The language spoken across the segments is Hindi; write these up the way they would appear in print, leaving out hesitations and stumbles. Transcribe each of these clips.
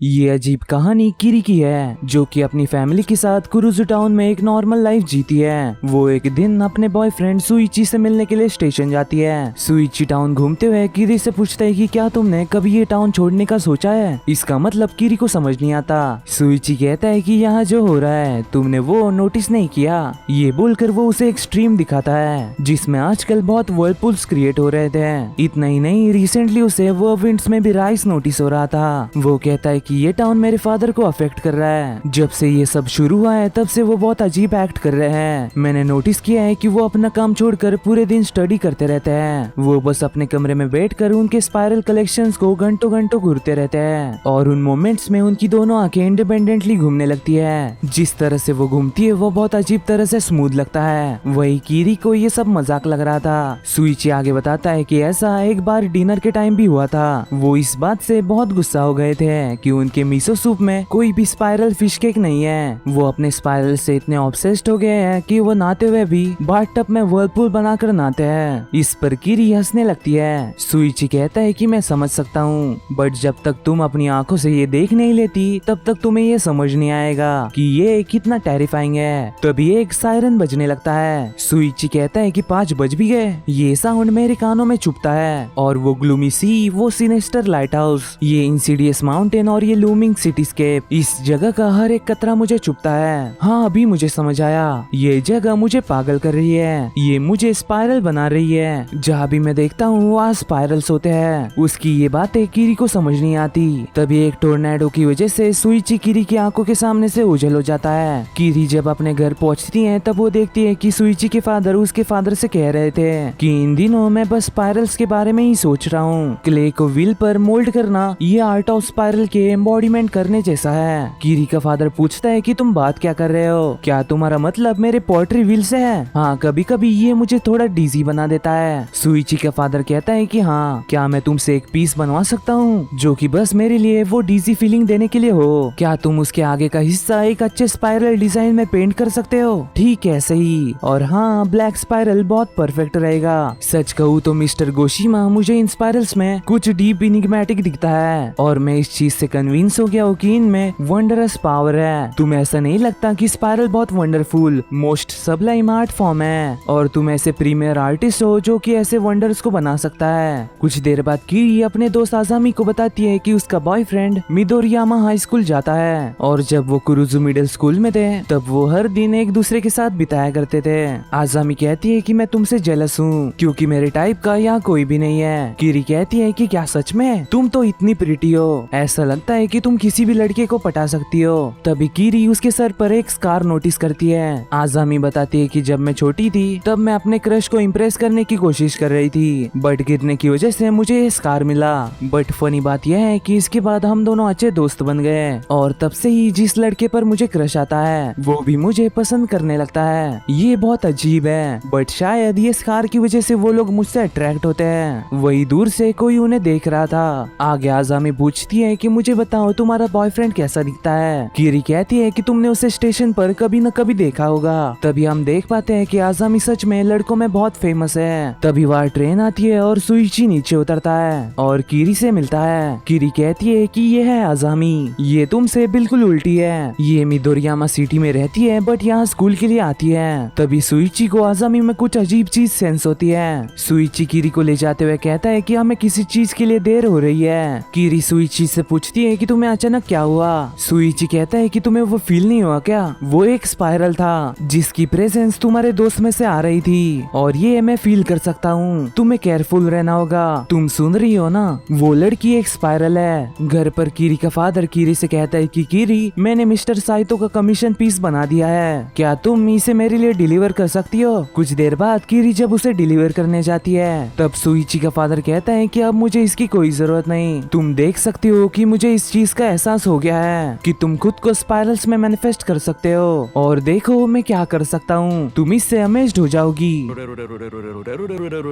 ये अजीब कहानी किरी की है, जो कि अपनी फैमिली के साथ कुरुजु टाउन में एक नॉर्मल लाइफ जीती है। वो एक दिन अपने बॉयफ्रेंड सुइची से मिलने के लिए स्टेशन जाती है। सुइची टाउन घूमते हुए किरी से पूछता है कि क्या तुमने कभी ये टाउन छोड़ने का सोचा है। इसका मतलब किरी को समझ नहीं आता। सुइची कहता है कि यहाँ जो हो रहा है तुमने वो नोटिस नहीं किया। ये बोलकर वो उसे एक स्ट्रीम दिखाता है जिसमें आजकल बहुत वर्लपूल्स क्रिएट हो रहे थे। इतना ही नहीं, रिसेंटली उसे वो विंड्स में भी राइस नोटिस हो रहा था। वो कहता है कि ये टाउन मेरे फादर को अफेक्ट कर रहा है। जब से ये सब शुरू हुआ है तब से वो बहुत अजीब एक्ट कर रहे हैं। मैंने नोटिस किया है कि वो अपना काम छोड़कर पूरे दिन स्टडी करते रहते हैं। वो बस अपने कमरे में बैठकर उनके स्पाइरल कलेक्शंस को घंटों घंटों घूरते रहते हैं और उन मोमेंट्स में उनकी दोनों आंखें इंडिपेंडेंटली घूमने लगती है। जिस तरह से वो घूमती है वो बहुत अजीब तरह से स्मूथ लगता है। वही कीरी को ये सब मजाक लग रहा था। सुइची आगे बताता है कि ऐसा एक बार डिनर के टाइम भी हुआ था। वो इस बात से बहुत गुस्सा हो गए थे कि उनके मिसो सूप में कोई भी स्पाइरल फिश केक नहीं है। वो अपने स्पाइरल से इतने ऑब्सेस्ड हो गए हैं कि वो नहाते हुए भी बाथटब में व्हर्लपूल बनाकर नहाते हैं। इस पर किरी हंसने लगती है। सुइची कहता है कि मैं समझ सकता हूँ, बट जब तक तुम अपनी आंखों से ये देख नहीं लेती तब तक तुम्हें ये समझ नहीं आएगा कि ये कितना टेरिफाइंग है। तभी एक सायरन बजने लगता है। सुइची कहता है कि 5 बज भी गए। ये साउंड मेरे कानों में चुभता है और वो ग्लूमी सी, वो सिनेस्टर लाइट हाउस, ये इंसीडियस माउंटेन और ये लूमिंग सिटीस्केप, इस जगह का हर एक कतरा मुझे चुभता है। हाँ, अभी मुझे समझ आया। ये जगह मुझे पागल कर रही है। ये मुझे स्पाइरल बना रही है। जहाँ भी मैं देखता हूँ वहाँ स्पाइरल्स होते हैं। उसकी ये बातें किरी को समझ नहीं आती। तभी एक टोर्नेडो की वजह से सुइची किरी की आंखों के सामने से ओझल हो जाता है। किरी जब अपने घर पहुँचती है तब वो देखती है कि सुइची के फादर उसके फादर से कह रहे थे कि इन दिनों मैं बस स्पाइरल्स के बारे में ही सोच रहा हूँ। क्ले को व्हील पर मोल्ड करना ये आर्ट ऑफ स्पाइरल के एम्बॉडीमेंट करने जैसा है। किरी का फादर पूछता है कि तुम बात क्या कर रहे हो, क्या तुम्हारा मतलब मेरे पोएट्री व्हील से है? हाँ, कभी कभी ये मुझे थोड़ा डीजी बना देता है। सुइची का फादर कहता है कि हाँ, क्या मैं तुमसे एक पीस बनवा सकता हूँ जो कि बस मेरे लिए वो डीजी फीलिंग देने के लिए हो? क्या तुम उसके आगे का हिस्सा एक अच्छे स्पाइरल डिजाइन में पेंट कर सकते हो? ठीक है, सही। और हाँ, ब्लैक स्पाइरल बहुत परफेक्ट रहेगा। सच कहूँ तो मिस्टर गोशिमा, मुझे इन स्पाइरल्स में कुछ डीप इनिग्मेटिक दिखता है और मैं इस चीज से कन्विंस हो गया हूँ कि इनमें वंडरस पावर है। तुम्हें ऐसा नहीं लगता कि स्पाइरल बहुत wonderful, most Sublime art form है और तुम ऐसे प्रीमियर आर्टिस्ट हो जो कि ऐसे वंडर्स को बना सकता है? कुछ देर बाद किरी अपने दोस्त आजामी को बताती है कि उसका बॉयफ्रेंड मिदोरियामा हाई स्कूल जाता है और जब वो कुरुजु मिडिल स्कूल में थे तब वो हर दिन एक दूसरे के साथ बिताया करते थे। आजामी कहती है कि मैं तुमसे जेलस हूँ क्योंकि मेरे टाइप का यहाँ कोई भी नहीं है। किरी कहती है कि क्या सच में? तुम तो इतनी प्रिटी हो, ऐसा लगता है कि तुम किसी भी लड़के को पटा सकती हो। तभी किरी उसके सर पर एक स्कार नोटिस करती है। आजामी बताती है कि जब मैं छोटी थी तब मैं अपने क्रश को इम्प्रेस करने की कोशिश कर रही थी, बट गिरने की वजह से मुझे ये स्कार मिला। बट फनी बात यह है कि इसके बाद हम दोनों अच्छे दोस्त बन गए और तब से ही जिस लड़के पर मुझे क्रश आता है वो भी मुझे पसंद करने लगता है। ये बहुत अजीब है, बट शायद ये स्कार की वजह से वो लोग मुझसे अट्रैक्ट होते हैं। वही दूर से कोई उन्हें देख रहा था। आगे आजामी पूछती है कि मुझे बताओ तुम्हारा बॉयफ्रेंड कैसा दिखता है? किरी कहती है कि तुमने उसे स्टेशन पर कभी न कभी देखा होगा। तभी हम देख पाते हैं कि आजामी सच में लड़कों में बहुत फेमस है। तभी वहाँ ट्रेन आती है और सुइची नीचे उतरता है और किरी से मिलता है। किरी कहती है कि ये है आजामी, ये तुमसे बिल्कुल उल्टी है। ये मिदोरियामा सिटी में रहती है बट यहाँ स्कूल के लिए आती है। तभी सुइची को आजामी में कुछ अजीब चीज सेंस होती है। सुइची किरी को ले जाते हुए कहता है कि हमें किसी चीज के लिए देर हो रही है। किरी सुइची से पूछती है कि तुम्हें अचानक क्या हुआ? सुइची कहता है कि तुम्हें वो फील नहीं हुआ क्या? वो एक स्पाइरल था जिसकी प्रेजेंस तुम्हारे दोस्त में से आ रही थी और ये मैं फील कर सकता हूँ। तुम्हें केयरफुल रहना होगा। तुम सुन रही हो ना? वो लड़की एक स्पाइरल है। घर पर किरी का फादर किरी से कहता है कि किरी, मैंने मिस्टर साइतो का कमीशन पीस बना दिया है, क्या तुम इसे मेरे लिए डिलीवर कर सकती हो? कुछ देर बाद किरी जब उसे डिलीवर करने जाती है तब सुइची का फादर कहता है कि अब मुझे इसकी कोई जरूरत नहीं। तुम देख सकती हो कि मुझे इस चीज का एहसास हो गया है कि तुम खुद को स्पाइरल्स में मैनिफेस्ट कर सकते हो और देखो मैं क्या कर सकता हूँ। तुम इससे अमेज्ड हो जाओगी।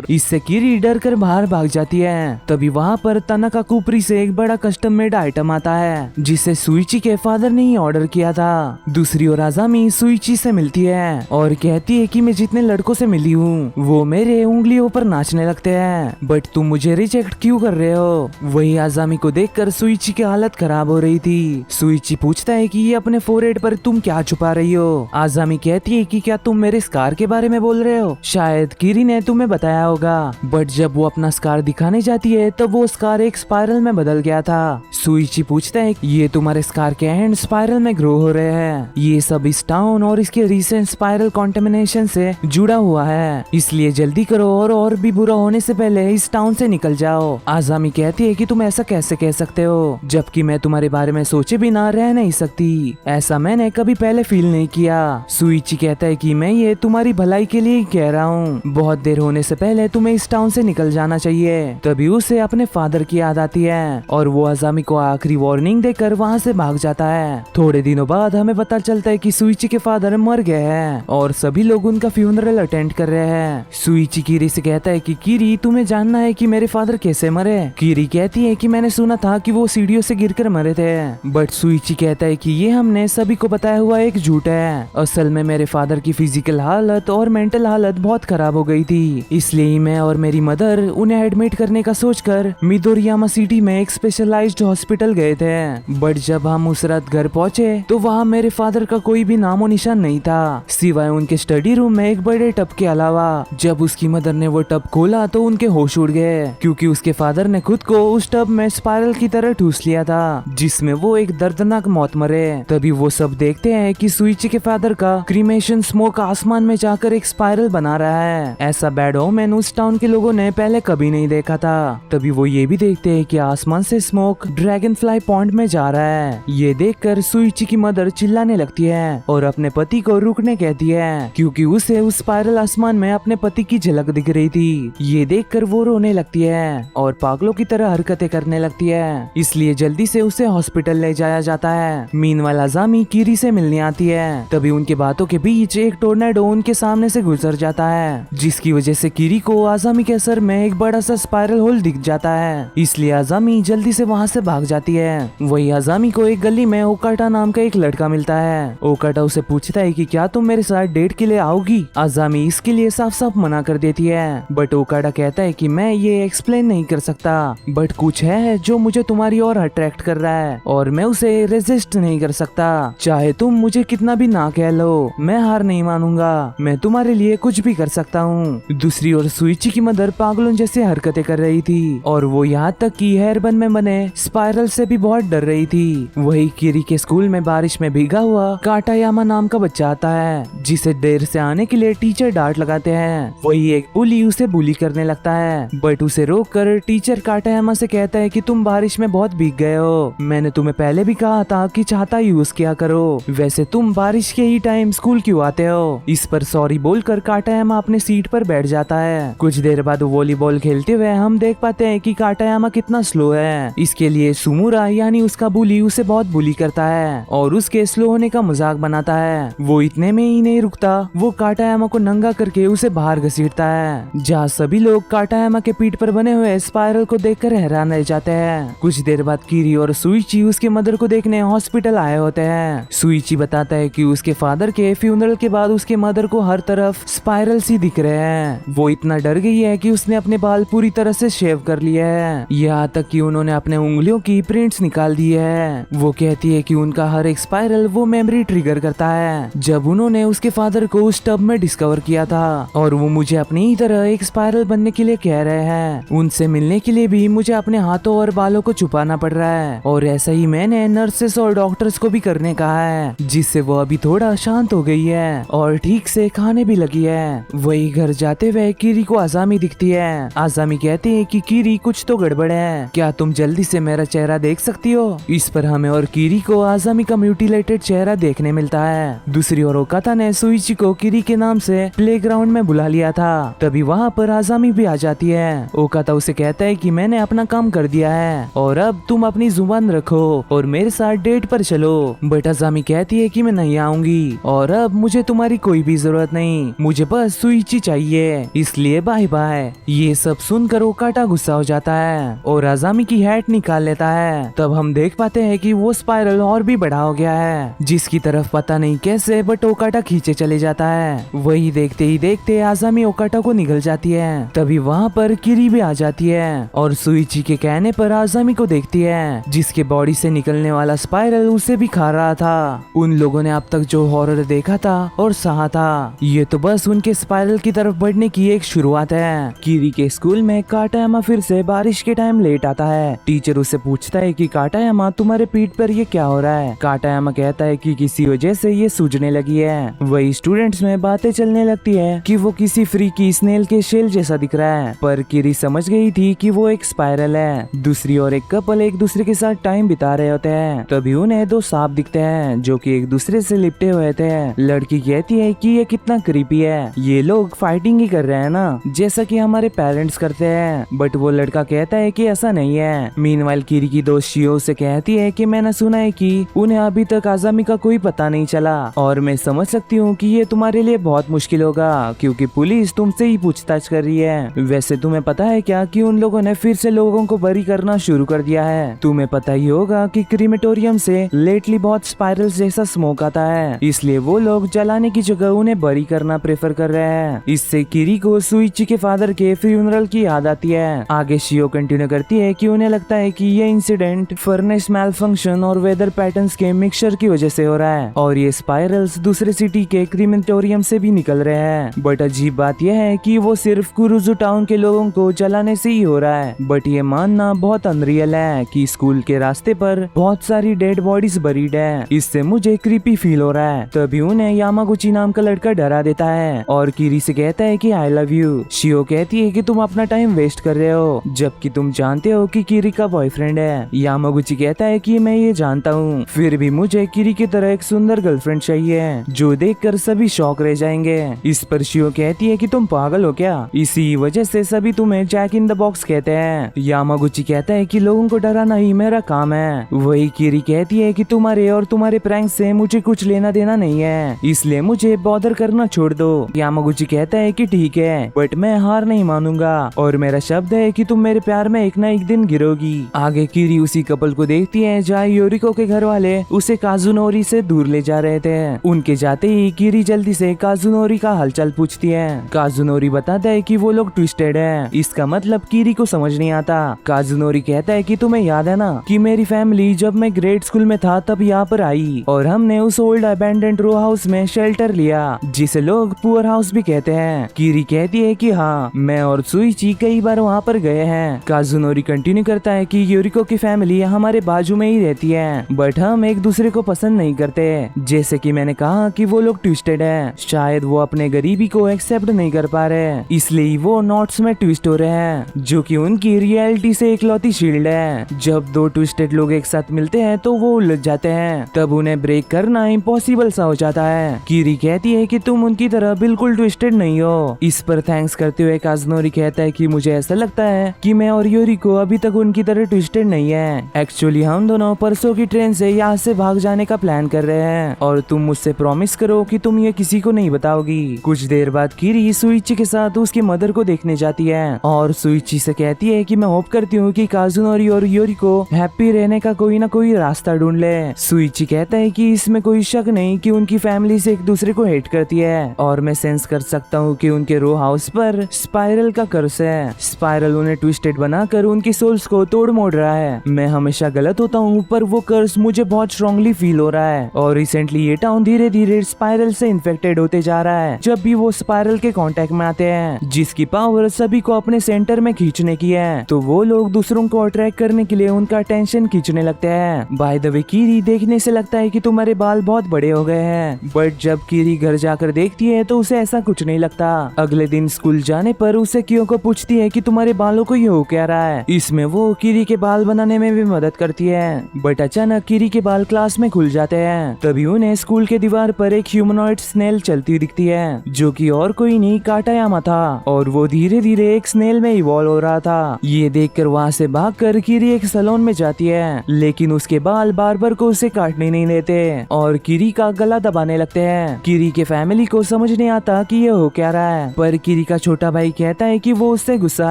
इससे किरी डर कर बाहर भाग जाती है। तभी वहाँ पर तनाका कुपरी से एक बड़ा कस्टम मेड आइटम आता है जिसे सुइची के फादर ने ही ऑर्डर किया था। दूसरी ओर आजामी सुइची से मिलती है और कहती है कि मैं जितने लड़कों से मिली हूँ वो मेरे उंगलियों पर नाचने लगते हैं, बट तुम मुझे रिजेक्ट क्यों कर रहे हो? वही आजामी को देखकर सुइची के हालत खराब हो रही थी। सुइची पूछता है कि ये अपने फोरहेड पर तुम क्या छुपा रही हो। आजामी कहती है कि क्या तुम मेरे स्कार के बारे में बोल रहे हो, शायद किरी ने तुम्हें बताया होगा। बट जब वो अपना स्कार दिखाने जाती है तब वो स्कार एक स्पाइरल में बदल गया था। सुइची पूछता है ये तुम्हारे स्कार के एंड स्पाइरल में ग्रो हो रहे हैं। ये सब इस टाउन और इसके रिसेंट स्पाइरल कॉन्टेमिनेशन से जुड़ा हुआ है, इसलिए जल्दी करो और भी बुरा होने से पहले इस टाउन से निकल जाओ। आजामी कहती है कि तुम ऐसा कैसे कह सकते हो, जबकि मैं तुम्हारे बारे में सोचे बिना रह नहीं सकती। ऐसा मैंने कभी पहले फील नहीं किया। सुइची कहता है कि मैं ये तुम्हारी भलाई के लिए कह रहा हूँ। बहुत देर होने से पहले तुम्हें इस टाउन से निकल जाना चाहिए। तभी उसे अपने फादर की याद आती है और वो आजामी को आखिरी वार्निंग देकर वहाँ से भाग जाता है। थोड़े दिनों बाद हमें पता चलता है कि सुइची के फादर मर गए हैं और सभी लोग उनका फ्यूनरल अटेंड कर रहे हैं। सुइची किरी से कहता है कि किरी तुम्हें जानना है कि मेरे फादर कैसे मरे। किरी कहती है कि मैंने सुना था कि वो सीढ़ियों से गिरकर मरे थे, बट सुइची कहता है कि ये हमने सभी को बताया हुआ एक झूठ है। असल में मेरे फादर की फिजिकल हालत और मेंटल हालत बहुत खराब हो गई थी, इसलिए मैं और मेरी मदर उन्हें एडमिट करने का सोचकर मिदोरियामा सिटी में एक स्पेशलाइज्ड हॉस्पिटल गए थे। बट जब हम उस रात घर पहुंचे तो वहाँ मेरे फादर का कोई भी नामो निशान नहीं था, सिवाय उनके स्टडी रूम में एक बड़े टब के अलावा। जब उसकी मदर ने वो टब खोला तो उनके होश उड़ गए, क्योंकि उसके फादर ने खुद को उस टब में स्पाइरल की तरह ठूस लिया था, जिसमें वो एक दर्दनाक मौत मरे। तभी वो सब देखते हैं कि सुइची के फादर का क्रीमेशन स्मोक आसमान में जाकर एक स्पाइरल बना रहा है। ऐसा बैड ओमेन उस टाउन के लोगों ने पहले कभी नहीं देखा था। तभी वो ये भी देखते हैं कि आसमान से स्मोक ड्रैगन फ्लाई पॉइंट में जा रहा है। ये देखकर सुइची की मदर चिल्लाने लगती है और अपने पति को रुकने कहती है, क्योंकि उसे उस स्पाइरल आसमान में अपने पति की झलक दिख रही थी। ये देखकर वो रोने लगती है और पागलों की तरह हरकतें करने लगती है, इसलिए जल्दी से उसे हॉस्पिटल ले जाया जाता है। मीनवाइल आजामी किरी से मिलने आती है। तभी उनके बातों के बीच एक टोर्नेडो उनके सामने से गुजर जाता है, जिसकी वजह से किरी को आजामी के सर में एक बड़ा सा स्पाइरल होल दिख जाता है, इसलिए आजामी जल्दी से वहाँ से भाग जाती है। वही आजामी को एक गली में ओकाटा नाम का एक लड़का मिलता है। ओकाटा उसे पूछता है कि क्या तुम मेरे साथ डेट के लिए आओगी। आजामी इसके लिए साफ साफ मना कर देती है, बट ओकाटा कहता है कि मैं ये एक्सप्लेन नहीं कर सकता, बट कुछ है जो मुझे तुम्हारी ओर अट्रैक्ट कर रहा है और मैं उसे रेजिस्ट नहीं कर सकता। चाहे तुम मुझे कितना भी ना कह लो, मैं हार नहीं मानूंगा। मैं तुम्हारे लिए कुछ भी कर सकता हूँ। दूसरी ओर सुइची की मदर पागलों जैसे हरकतें कर रही थी और वो यहाँ तक कि हेयरबन में बने स्पाइरल से भी बहुत डर रही थी। वही किरी के स्कूल में बारिश में भीगा हुआ काटायामा नाम का बच्चा आता है, जिसे देर से आने के लिए टीचर डांट लगाते हैं। वही एक बुली उसे बुली करने लगता है, बट उसे रोक कर टीचर काटायामा से कहता है कि तुम बारिश में बहुत भीग गए हो। मैंने तुम्हें पहले भी कहा था कि छाता यूज किया करो, वैसे तुम बारिश के ही टाइम स्कूल क्यों आते हो। इस पर सॉरी बोलकर काटायामा अपने सीट पर बैठ जाता है। कुछ देर बाद वॉलीबॉल खेलते हुए हम देख पाते हैं कि काटायामा कितना स्लो है। इसके लिए सुमुरा यानी उसका बुली उसे बहुत बुली करता है और उसके स्लो होने का मजाक बनाता है। वो इतने में ही नहीं रुकता, वो काटायामा को नंगा करके उसे बाहर घसीटता है, जहाँ सभी लोग काटायामा के पीठ पर बने हुए स्पाइरल को देखकर हैरान रह जाते हैं। कुछ देर बाद किरी और सुइची उसके मदर को देखने हॉस्पिटल आए होते हैं। सुइची बताता है कि उसके फादर के फ्यूनरल के बाद उसके मदर को हर तरफ स्पाइरल सी दिख रहे हैं। वो इतना डर गई है कि उसने अपने बाल पूरी तरह से शेव कर लिए हैं, यहाँ तक कि उन्होंने अपने उंगलियों की प्रिंट्स निकाल दी है। वो कहती है कि उनका हर एक स्पाइरल वो मेमोरी ट्रिगर करता है, जब उन्होंने उसके फादर को उस टब में डिस्कवर किया था, और वो मुझे अपनी ही तरह एक स्पाइरल बनने के लिए कह रहे हैं। उनसे मिलने के लिए भी मुझे अपने हाथों और बालों को छुपाना पड़ रहा है, और ऐसा ही मैंने नर्सेस और डॉक्टर्स को भी करने कहा है, जिससे वो अभी थोड़ा शांत हो गई है और ठीक से खाने भी लगी है। वही घर जाते हुए किरी को आजामी दिखती है। आजामी कहती है कि किरी कुछ तो गड़बड़ है, क्या तुम जल्दी से मेरा चेहरा देख सकती हो। इस पर हमें और किरी को आजामी का म्यूटिलेटेड चेहरा देखने मिलता है। दूसरी ओर ओकाता ने सुइची को किरी के नाम से प्लेग्राउंड में बुला लिया था। तभी वहाँ पर आजामी भी आ जाती है। ओकाता उसे कहता है कि मैंने अपना काम कर दिया है और अब तुम अपनी जुबान रखो और मेरे साथ डेट पर चलो। बट आजामी कहती है कि मैं नहीं आऊंगी और अब मुझे तुम्हारी कोई भी जरूरत नहीं, मुझे बस सुइची चाहिए, इसलिए बाय बाय। ये सब सुनकर ओकाटा गुस्सा हो जाता है और आजामी की हैट निकाल लेता है। तब हम देख पाते हैं कि वो स्पाइरल और भी बड़ा हो गया है, जिसकी तरफ पता नहीं कैसे बट ओकाटा खींचे चले जाता है। वही देखते ही देखते आजामी ओकाटा को निगल जाती है। तभी वहाँ पर किरी भी आ जाती है और सुइची के कहने पर आजामी को देखती है हैं जिसके बॉडी से निकलने वाला स्पाइरल उसे भी खा रहा था। उन लोगों ने अब तक जो हॉरर देखा था और सहा था, ये तो बस उनके स्पाइरल की तरफ बढ़ने की एक शुरुआत है। कीरी के स्कूल में काटायामा फिर से बारिश के टाइम लेट आता है। टीचर उसे पूछता है कि काटायामा तुम्हारे पीठ पर ये क्या हो रहा है। काटायामा कहता है कि किसी वजह से ये सूजने लगी है। वही स्टूडेंट्स में बातें चलने लगती है कि वो किसी फ्रीकी स्नेल के शेल जैसा दिख रहा है, पर कीरी समझ गई थी कि वो एक स्पाइरल है। दूसरी ओर एक कपल एक दूसरे के साथ टाइम बिता रहे होते हैं, तभी उन्हें दो सांप दिखते हैं जो कि एक दूसरे से लिपटे हुए थे। लड़की कहती है कि ये कितना क्रीपी है, ये लोग फाइटिंग ही कर रहे हैं ना, जैसा कि हमारे पेरेंट्स करते हैं। बट वो लड़का कहता है कि ऐसा नहीं है। मीनवाइल कीरी की दोस्त शियो से कहती है कि मैंने सुना है कि उन्हें अभी तक आजामी का कोई पता नहीं चला, और मैं समझ सकती हूँ कि ये तुम्हारे लिए बहुत मुश्किल होगा क्योंकि पुलिस तुमसे ही पूछताछ कर रही है। वैसे तुम्हें पता है क्या कि उन लोगों ने फिर से लोगों को बरी करना शुरू कर दिया है। तुम्हें पता ही होगा कि क्रीमेटोरियम से लेटली बहुत स्पाइरल जैसा स्मोक आता है, इसलिए वो लोग जलाने की जगह उन्हें बरी करना प्रेफर कर रहे हैं। इससे कीरी को सुइची के फादर के फ्यूनरल की याद आती है। आगे शियो कंटिन्यू करती है कि उन्हें लगता है कि ये इंसिडेंट फर्नेस मैल फंक्शन और वेदर पैटर्न्स के मिक्सचर की वजह से हो रहा है, और ये स्पाइरल्स दूसरे सिटी के क्रीमेटोरियम से भी निकल रहे हैं। बट अजीब बात यह है कि वो सिर्फ कुरुजू टाउन के लोगों को जलाने से ही हो रहा है। बट ये मानना बहुत अनरियल है कि स्कूल के रास्ते पर बहुत सारी डेड बॉडीज बरीड है। इससे मुझे क्रीपी फील हो रहा है। तभी उन्हें यामागुची नाम का लड़का डरा देता है और कीरी से कहता है कि आई लव यू। शियो कहती है कि तुम अपना टाइम वेस्ट कर रहे हो जबकि तुम जानते हो कि कीरी का बॉयफ्रेंड है। यामागुची कहता है कि मैं ये जानता हूँ, फिर भी मुझे कीरी की तरह एक सुंदर गर्लफ्रेंड चाहिए जो देखकर सभी शॉक रह जाएंगे। इस पर शियो कहती है कि तुम पागल हो क्या, इसी वजह से सभी तुम्हें जैक इन द बॉक्स कहते हैं। यामागुची कहता है कि लोगों को डराना ही मेरा काम है। वही कीरी कहती है कि तुम्हारे और तुम्हारे प्रैंक से मुझे कुछ लेना देना नहीं है, इसलिए मुझे बॉदर करना छोड़ दो। यामागुची कहता है कि ठीक है, बट मैं हार नहीं मानूंगा और मेरा शब्द है कि तुम मेरे प्यार में एक ना एक दिन गिरोगी। आगे कीरी उसी कपल को देखती है जहाँ योरिको के घर वाले उसे काजुनोरी से दूर ले जा रहे थे। उनके जाते ही कीरी जल्दी से काजुनोरी का हालचाल पूछती है। काजुनोरी बताता है कि वो लोग ट्विस्टेड हैं। इसका मतलब कीरी को समझ नहीं आता। काजुनोरी कहता है कि तुम्हें याद है ना कि मेरी फैमिली जब मैं ग्रेड स्कूल में था तब यहाँ पर आई और हमने उस ओल्ड अबैंडन्ड रो हाउस में शेल्टर लिया जिसे लोग पुअर हाउस भी कहते हैं। कीरी कहती है कि हाँ, मैं और सुइची कई बार वहाँ पर गए हैं। काजुनोरी कंटिन्यू करता है कि योरिको की फैमिली हमारे बाजू में ही रहती है, बट हम एक दूसरे को पसंद नहीं करते। जैसे कि मैंने कहा कि वो लोग ट्विस्टेड हैं, शायद वो अपने गरीबी को एक्सेप्ट नहीं कर पा रहे, इसलिए वो नॉट्स में ट्विस्ट हो रहे हैं, जो कि उनकी रियलिटी से इकलौती शील्ड है। जब दो ट्विस्टेड लोग एक साथ मिलते हैं तो वो उलझ जाते हैं, तब उन्हें ब्रेक करना इम्पॉसिबल सा हो जाता है। कीरी कहती है कि तुम उनकी तरह बिल्कुल ट्विस्टेड नहीं हो। इस पर थैंक्स करते हुए काजुनोरी कहता है कि मुझे ऐसा लगता है कि मैं और योरिको अभी तक उनकी तरह ट्विस्टेड नहीं है। एक्चुअली हम दोनों परसों की ट्रेन से यहाँ से भाग जाने का प्लान कर रहे हैं और तुम मुझसे प्रॉमिस करो कि तुम ये किसी को नहीं बताओगी। कुछ देर बाद कीरी सुइची के साथ उसकी मदर को देखने जाती है और सुइची से कहती है कि मैं होप करती हूँ कि काजुनोरी और योरिको हैप्पी रहने का कोई ना कोई रास्ता ढूंढ ले। सुइची कहता है कि इसमें कोई शक नहीं कि उनकी फैमिली से एक दूसरे को हेट करती है और मैं सेंस कर सकता हूँ कि उनके रो हाउस पर स्पाइरल का कर्स है। स्पाइरल उन्हें ट्विस्टेड बनाकर उनकी सोल्स को तोड़ मोड़ रहा है। मैं हमेशा गलत होता हूँ, पर वो कर्स मुझे बहुत स्ट्रांगली फील हो रहा है और रिसेंटली ये टाउन धीरे धीरे स्पाइरल से इन्फेक्टेड होते जा रहा है जब भी वो स्पाइरल के कांटेक्ट में आते हैं, जिसकी पावर सभी को अपने सेंटर में खींचने की है। तो वो लोग दूसरों को अट्रैक्ट करने के लिए उनका अटेंशन खींचने लगते हैं। बाय द वे कीरी, देखने से लगता है कि तुम्हारे बाल बहुत बड़े हो गए हैं, बट जब कीरी घर जाकर देखती है तो उसे ऐसा कुछ नहीं लगता। अगले दिन स्कूल जाने पर उसे कियो को पूछती है कि तुम्हारे बालों को ये हो क्या रहा है। इसमें वो कीरी के बाल बनाने में भी मदद करती है, बट अचानक कीरी के बाल क्लास में खुल जाते हैं। तभी उन्हें स्कूल के दीवार पर एक ह्यूमनॉइड स्नेल चलती दिखती है जो कि और कोई नहीं काटायामा था और वो धीरे धीरे एक स्नेल में इवॉल्व हो रहा था। ये देखकर वहाँ से भागकर कीरी एक सैलून में जाती है, लेकिन उसके बाल बार्बर को उसे काटने नहीं देते और कीरी का गला दबाने लगते हैं। कीरी के फैमिली को समझ नहीं आता कि ये हो क्या रहा है, पर कीरी का छोटा भाई कहता है कि वो उससे गुस्सा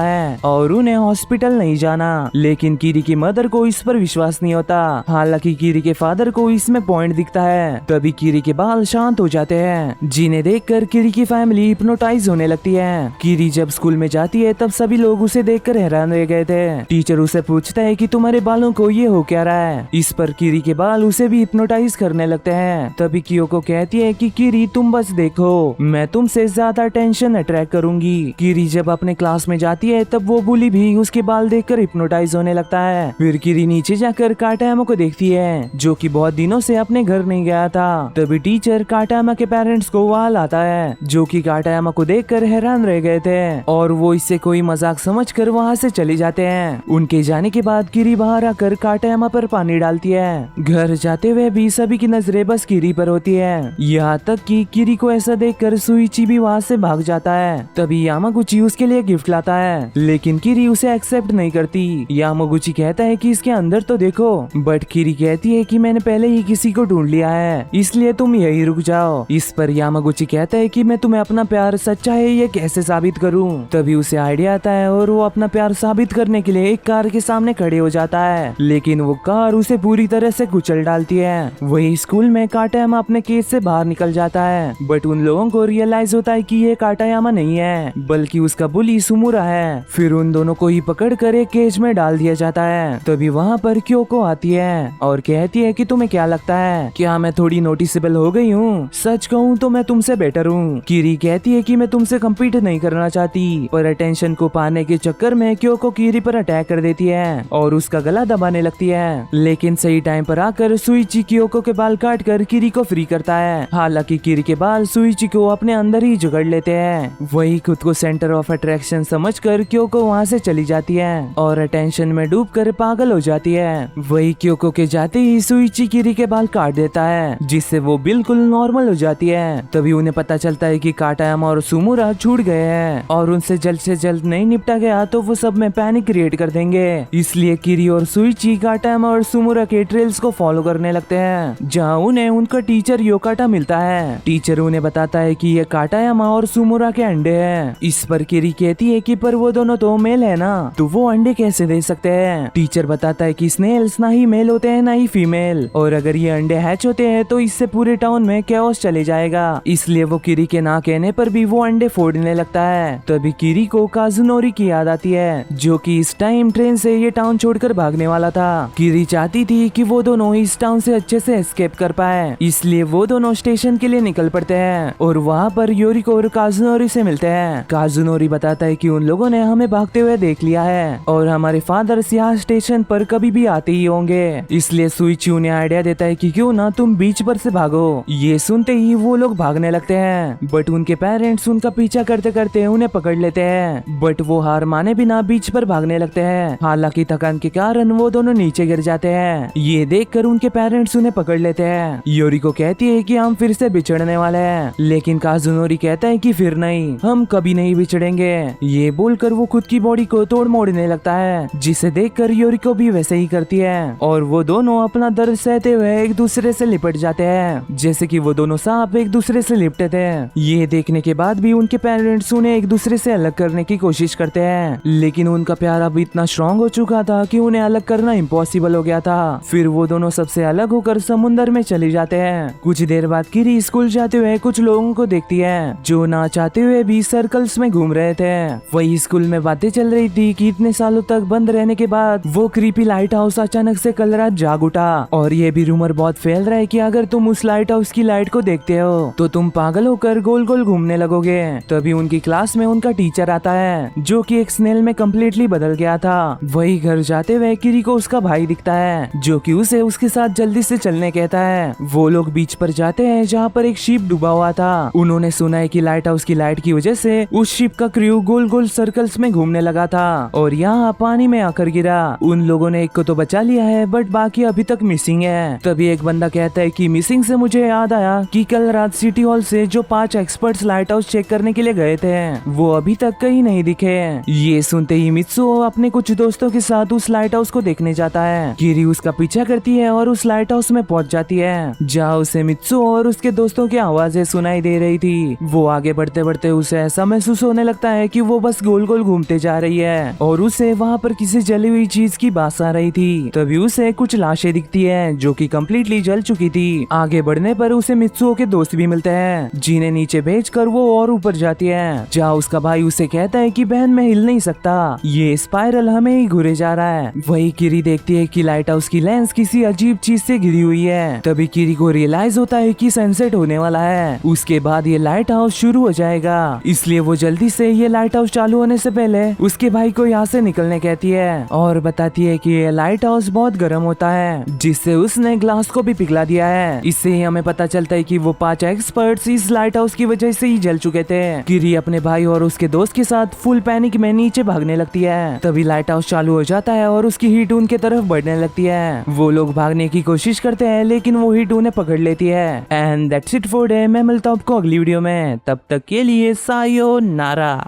है और उन्हें हॉस्पिटल नहीं जाना, लेकिन कीरी की मदर को इस पर विश्वास नहीं होता। हालांकि कीरी के फादर को इसमें पॉइंट दिखता है। तभी कीरी के बाल शांत हो जाते हैं, जिन्हें देखकर कीरी की फैमिली हिप्नोटाइज होने लगती है। कीरी जब स्कूल में जाती है तब सभी लोग उसे देखकर हैरान रह गए थे। टीचर उसे पूछता है कि तुम तुम्हारे बालों को ये हो क्या रहा है। इस पर किरी के बाल उसे भी हिप्नोटाइज करने लगते हैं। तभी क्योको कहती है कि किरी तुम बस देखो, मैं तुमसे ज्यादा अटेंशन अट्रैक्ट करूंगी। किरी जब अपने क्लास में जाती है तब वो बुली भी उसके बाल देखकर हिप्नोटाइज होने लगता है। फिर किरी नीचे जाकर काटायामा को देखती है जो कि बहुत दिनों से अपने घर नहीं गया था। तभी टीचर काटायामा के पेरेंट्स को वहां लाता है जो कि काटायामा को देखकर हैरान रह गए थे और वो इससे कोई मजाक समझकर वहां से चले जाते हैं। उनके जाने के बाद किरी बाहर आकर काटायामा पर पानी डालती है। घर जाते हुए भी सभी की नजरें बस किरी पर होती है, यहाँ तक कि किरी को ऐसा देखकर सुइची भी वहाँ से भाग जाता है। तभी यामागुची उसके लिए गिफ्ट लाता है लेकिन किरी उसे एक्सेप्ट नहीं करती। यामागुची कहता है कि इसके अंदर तो देखो, बट किरी कहती है कि मैंने पहले ही किसी को ढूंढ लिया है इसलिए तुम यही रुक जाओ। इस पर यामागुची कहता है कि मैं तुम्हें अपना प्यार सच्चा है ये कैसे साबित करूं। तभी उसे आइडिया आता है और वो अपना प्यार साबित करने के लिए एक कार के सामने खड़े हो जाता है, लेकिन वो कार उसे पूरी तरह से कुचल डालती है। वही स्कूल में काटायामा अपने केस से बाहर निकल जाता है, बट उन लोगों को रियलाइज होता है कि ये काटायामा नहीं है बल्कि उसका बुली सुमुरा है। फिर उन दोनों को ही पकड़कर एक केज में डाल दिया जाता है। तभी वहाँ पर क्योको आती है और कहती है कि तुम्हें क्या लगता है, क्या मैं थोड़ी नोटिसेबल हो गई हूँ? सच कहूँ तो मैं तुमसे बेटर हूँ। किरी कहती है कि मैं तुमसे कम्पीट नहीं करना चाहती, पर अटेंशन को पाने के चक्कर में क्योको किरी पर अटैक कर देती है और उसका गला दबाने लगती है। लेकिन सही टाइम पर आकर सुइची क्योको के बाल काट कर किरी को फ्री करता है। हालांकि किरी के बाल सुइची को अपने अंदर ही जकड़ लेते हैं। वही खुद को सेंटर ऑफ अट्रैक्शन समझकर क्योको वहाँ से चली जाती है और अटेंशन में डूबकर पागल हो जाती है। वही क्योको के जाते ही सुइची किरी के बाल काट देता है जिससे वो बिल्कुल नॉर्मल हो जाती है। तभी उन्हें पता चलता है कि काटायामा और सुमुरा छूट गए हैं और उनसे जल्द से जल्द नहीं निपटा गया तो वो सब में पैनिक क्रिएट कर देंगे। इसलिए किरी और सुइची काटायामा और सुमुरा के ट्रेल्स को फॉलो करने लगते हैं जहाँ उन्हें उनका टीचर योकाटा मिलता है। टीचर उन्हें बताता है कि ये काटायामा और सुमुरा के अंडे हैं। इस पर किरी कहती है कि पर वो दोनों तो मेल है ना, तो वो अंडे कैसे दे सकते हैं। टीचर बताता है कि स्नेल्स ना ही मेल होते हैं ना ही फीमेल, और अगर ये अंडे हैच होते हैं तो इससे पूरे टाउन में कैओस चले जाएगा। इसलिए वो किरी के ना कहने पर भी वो अंडे फोड़ने लगता है। तभी किरी को काजुनोरी की याद आती है जो कि इस टाइम ट्रेन से ये टाउन छोड़कर भागने वाला था। किरी चाहती थी कि वो दोनों इस टाउन से अच्छे से एस्केप कर पाए, इसलिए वो दोनों स्टेशन के लिए निकल पड़ते हैं और वहाँ पर योरिको और काजुनोरी से मिलते हैं। काजुनोरी बताता है कि उन लोगों ने हमें भागते हुए देख लिया है और हमारे फादर यहाँ स्टेशन पर कभी भी आते ही होंगे, इसलिए सुइची उन्हें आइडिया देता है कि क्यों ना तुम बीच पर से भागो। ये सुनते ही वो लोग भागने लगते हैं, बट उनके पेरेंट्स उनका पीछा करते करते उन्हें पकड़ लेते हैं, बट वो हार माने बिना बीच पर भागने लगते हैं। हालांकि थकान के कारण वो दोनों नीचे गिर जाते हैं। ये देखकर उनके पेरेंट्स उन्हें पकड़ लेते हैं। योरिको कहती है कि हम फिर से बिछड़ने वाले हैं, लेकिन काजुनोरी कहता है कि फिर नहीं, हम कभी नहीं बिछड़ेंगे। ये बोलकर वो खुद की बॉडी को तोड़ मोड़ने लगता है, जिसे देखकर योरिको भी वैसे ही करती है और वो दोनों अपना दर्द सहते हुए एक दूसरे से लिपट जाते हैं जैसे कि वो दोनों सांप एक दूसरे से लिपटे थे। ये देखने के बाद भी उनके पेरेंट्स उन्हें एक दूसरे से अलग करने की कोशिश करते हैं, लेकिन उनका प्यार अब इतना स्ट्रॉन्ग हो चुका था कि उन्हें अलग करना इम्पॉसिबल हो गया था। फिर वो दोनों सबसे अलग होकर समुंदर में चले जाते हैं। कुछ देर बाद किरी स्कूल जाते हुए कुछ लोगों को देखती है जो ना चाहते हुए भी सर्कल्स में घूम रहे थे। वही स्कूल में बातें चल रही थी कि इतने सालों तक बंद रहने के बाद वो क्रीपी लाइट हाउस अचानक से कल रात जाग उठा, और ये भी रूमर बहुत फैल रहा है कि अगर तुम उस लाइट हाउस की लाइट को देखते हो तो तुम पागल होकर गोल गोल घूमने लगोगे। तभी उनकी क्लास में उनका टीचर आता है जो कि एक स्नेल में कम्प्लीटली बदल गया था। वही घर जाते हुए किरी को उसका भाई दिखता है जो कि उसे उसके साथ जल्दी से चलने कहता है। वो लोग बीच पर जाते हैं जहाँ पर एक शिप डूबा हुआ था। उन्होंने सुना है कि लाइट हाउस की लाइट की वजह से उस शिप का क्रू गोल गोल सर्कल्स में घूमने लगा था और यहाँ पानी में आकर गिरा। उन लोगों ने एक को तो बचा लिया है, बट बाकी अभी तक मिसिंग है। तभी एक बंदा कहता है कि मिसिंग से मुझे याद आया कि कल रात सिटी हॉल से जो 5 एक्सपर्ट्स लाइट हाउस चेक करने के लिए गए थे वो अभी तक कहीं नहीं दिखे। ये सुनते ही मित्सुओ अपने कुछ दोस्तों के साथ उस लाइट हाउस को देखने जाता है। किरी उसका पीछा करती है और उस लाइट हाउस में पहुंच जाती है जहाँ उसे मित्सुओ और उसके दोस्तों की आवाजें सुनाई दे रही थी। वो आगे बढ़ते बढ़ते उसे ऐसा महसूस होने लगता है कि वो बस गोल गोल घूमते जा रही है और उसे वहाँ पर किसी जली हुई चीज की बास आ रही थी। तभी उसे कुछ लाशें दिखती है जो कि कम्प्लीटली जल चुकी थी। आगे बढ़ने पर उसे मित्सुओ के दोस्त भी मिलते हैं जिन्हें नीचे भेजकर वो और ऊपर जाती है जहाँ उसका भाई उसे कहता है कि बहन मैं हिल नहीं सकता, ये स्पाइरल हमें ही घुरे जा रहा है। वही किरी देखती है कि लाइट हाउस की लेंस किसी अजीब चीज से घिरी हुई है। तभी किरी को रियलाइज होता है कि सनसेट होने वाला है। उसके बाद ये लाइट हाउस शुरू हो जाएगा, इसलिए वो जल्दी से ये लाइट हाउस चालू होने से पहले उसके भाई को यहाँ से निकलने कहती है और बताती है कि ये लाइट हाउस बहुत गर्म होता है, जिससे उसने ग्लास को भी पिघला दिया है। इससे ही हमें पता चलता है कि वो 5 एक्सपर्ट्स इस लाइट हाउस की वजह से ही जल चुके थे। किरी अपने भाई और उसके दोस्त के साथ फुल पैनिक में नीचे भागने लगती है। तभी लाइट हाउस चालू हो जाता है और उसकी हीट उनके तरफ बढ़ने लगती है। वो लोग भागने की कोशिश करते हैं लेकिन वो हीट उन्हें पकड़ लेती है। And that's it for day. मैं मिलता हूं आपको अगली वीडियो में, तब तक के लिए सायोनारा।